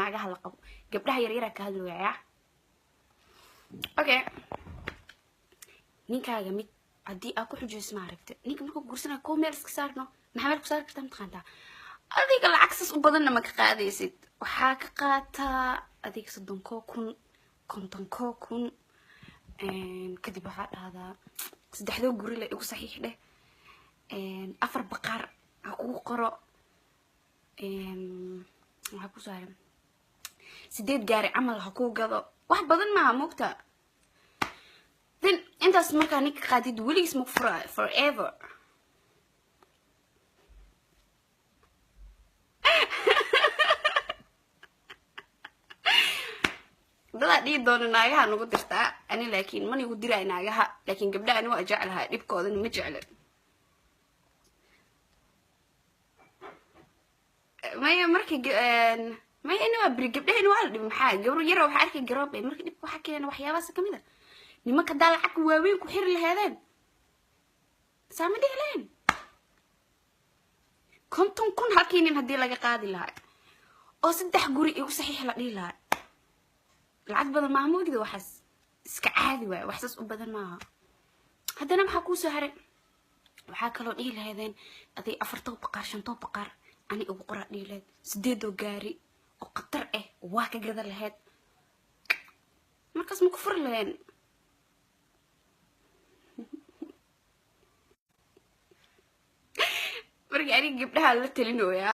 naagaha la qabo gabdhaha yaryara ka hadlooyaa okay ninkaaga mid haddii aad ku xujayso ma aragta ninka markuu guursanaa koo meel iska saarno maxaa meel ku saari kartaa mataqaantaa adiga lacag sas u badanna ma ka qaadaysid waxaa ka qaataa adiga 30,000 50,000 kadib waxaa dhahdaa 3 guri la igu saxiix dheh 4 baqaar ha kugu qoro waxaa ku saaran 8 gaari camal ha kuu gado wax badan maaha moogta then intaas markaa ninka qaadid weligiis ma furaa forever dada dhii doona naagaha nagu dirtaa ani laakiin man igu diray naagaha laakiin gabdhaha ani waa jeclahay dhibkoodana ma jeclan maya markii maya ani waa beri gabdhaha waa la dhib maxaa gabar yar waxa arkay garoob ay markii dhib waxa keenay waxyaabaha kamid ah nimanka daa lacag waaweyn ku xiri lahaydeen saama dhigleen 50,000 halkii nin hadii laga qaadi lahaa oo 3 guri igu saxiix la dhigi lahaa lacag badan ma moogida waxaas iska caadi waay waxaas u badan maaha haddana maxaa ku soo haray waxaa kaloo dhigi lahaydeen aday 4 baqaar 5 baqaar ani ugu qora dhigi lahayd 8 gaari oo qatar ah waa ka gada lahayd markaas ma ku fur lahayn markii ani gabdhaha la talinooyaa